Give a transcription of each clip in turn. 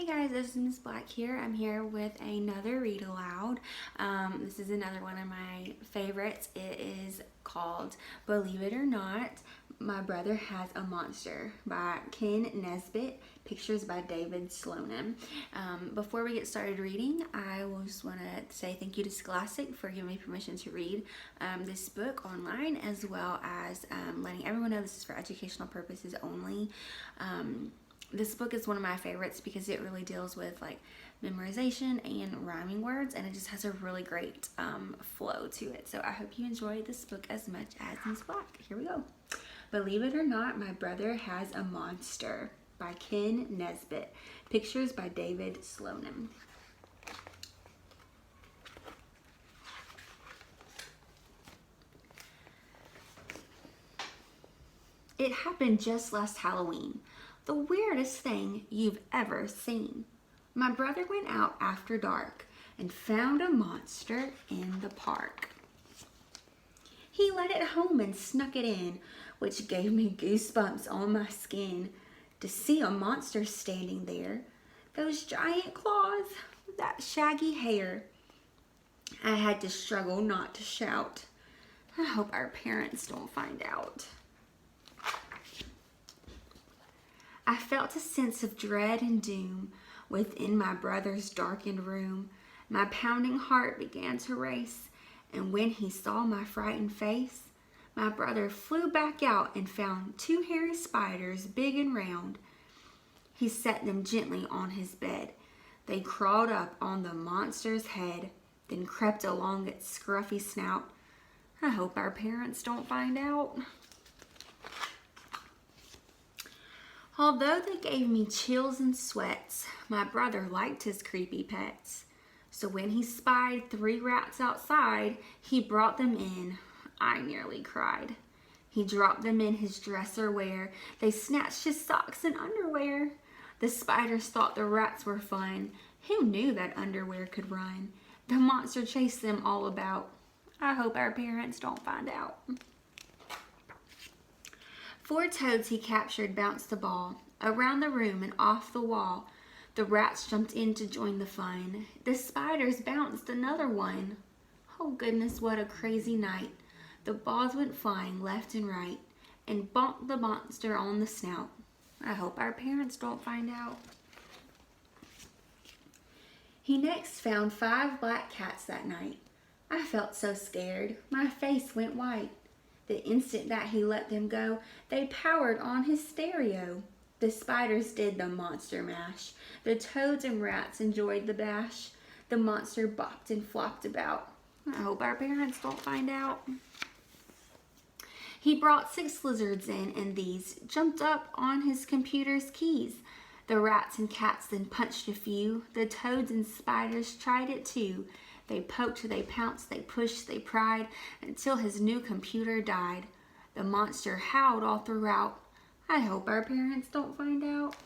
Hey guys, this is Miss Black here. I'm here with another read aloud. This is another one of my favorites. It is called Believe It or Not, My Brother Has a Monster by Ken Nesbitt, pictures by David Slonim. Before we get started reading, I just want to say thank you to Scholastic for giving me permission to read this book online, as well as letting everyone know this is for educational purposes only. This book is one of my favorites because it really deals with like memorization and rhyming words, and it just has a really great flow to it. So I hope you enjoy this book as much as Miss Black. Here we go. Believe It or Not, My Brother Has a Monster by Ken Nesbitt. Pictures by David Slonim. It happened just last Halloween. The weirdest thing you've ever seen. My brother went out after dark and found a monster in the park. He led it home and snuck it in, which gave me goosebumps on my skin to see a monster standing there. Those giant claws, that shaggy hair. I had to struggle not to shout. I hope our parents don't find out. I felt a sense of dread and doom within my brother's darkened room. My pounding heart began to race, and when he saw my frightened face, my brother flew back out and found two hairy spiders, big and round. He set them gently on his bed. They crawled up on the monster's head, then crept along its scruffy snout. I hope our parents don't find out. Although they gave me chills and sweats, my brother liked his creepy pets. So when he spied 3 rats outside, he brought them in. I nearly cried. He dropped them in his dresser where they snatched his socks and underwear. The spiders thought the rats were fun. Who knew that underwear could run? The monster chased them all about. I hope our parents don't find out. 4 toads he captured bounced the ball around the room and off the wall. The rats jumped in to join the fun. The spiders bounced another one. Oh goodness, what a crazy night. The balls went flying left and right and bonked the monster on the snout. I hope our parents don't find out. He next found 5 black cats that night. I felt so scared, my face went white. The instant that he let them go, they powered on his stereo. The spiders did the monster mash. The toads and rats enjoyed the bash. The monster bopped and flopped about. I hope our parents don't find out. He brought 6 lizards in, and these jumped up on his computer's keys. The rats and cats then punched a few. The toads and spiders tried it too. They poked, they pounced, they pushed, they pried, until his new computer died. The monster howled all throughout. I hope our parents don't find out.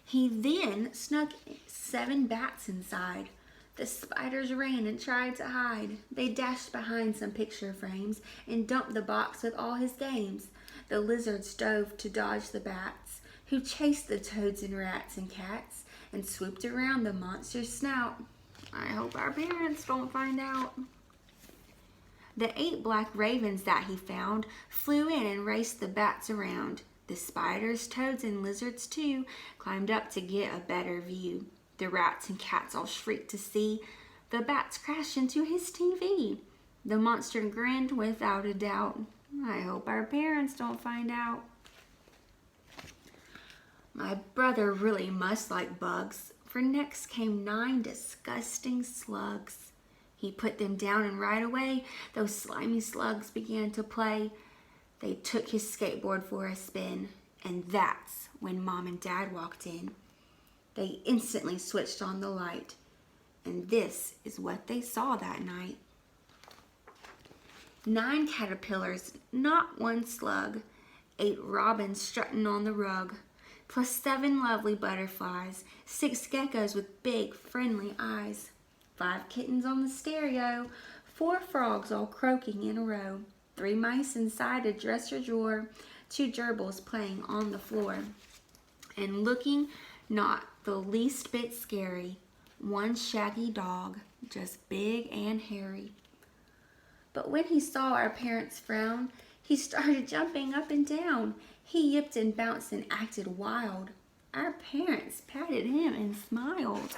He then snuck 7 bats inside. The spiders ran and tried to hide. They dashed behind some picture frames and dumped the box with all his games. The lizards dove to dodge the bats, who chased the toads and rats and cats and swooped around the monster's snout. I hope our parents don't find out. The 8 black ravens that he found flew in and raced the bats around. The spiders, toads, and lizards too climbed up to get a better view. The rats and cats all shrieked to see the bats crash into his TV. The monster grinned without a doubt. I hope our parents don't find out. My brother really must like bugs, for next came 9 disgusting slugs. He put them down, and right away those slimy slugs began to play. They took his skateboard for a spin, and that's when Mom and Dad walked in. They instantly switched on the light, and this is what they saw that night. 9 caterpillars, not 1 slug, 8 robins strutting on the rug, plus 7 lovely butterflies, 6 geckos with big, friendly eyes, 5 kittens on the stereo, 4 frogs all croaking in a row, 3 mice inside a dresser drawer, 2 gerbils playing on the floor. and looking not the least bit scary. One shaggy dog, just big and hairy. But when he saw our parents frown, he started jumping up and down. He yipped and bounced and acted wild. Our parents patted him and smiled.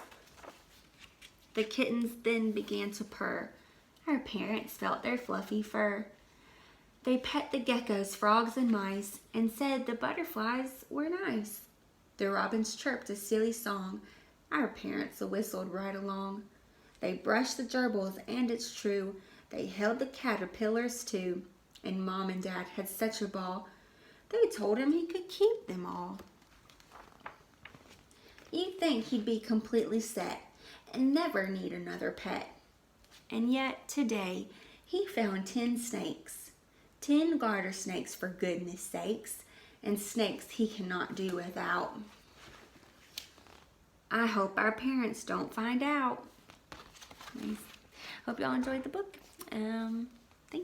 The kittens then began to purr. Our parents felt their fluffy fur. They pet the geckos, frogs, and mice, and said the butterflies were nice. The robins chirped a silly song. Our parents whistled right along. They brushed the gerbils, and it's true, they held the caterpillars too. And Mom and Dad had such a ball, they told him he could keep them all. You'd think he'd be completely set and never need another pet. And yet today he found 10 snakes, 10 garter snakes for goodness sakes, and snakes he cannot do without. I hope our parents don't find out. Hope y'all enjoyed the book.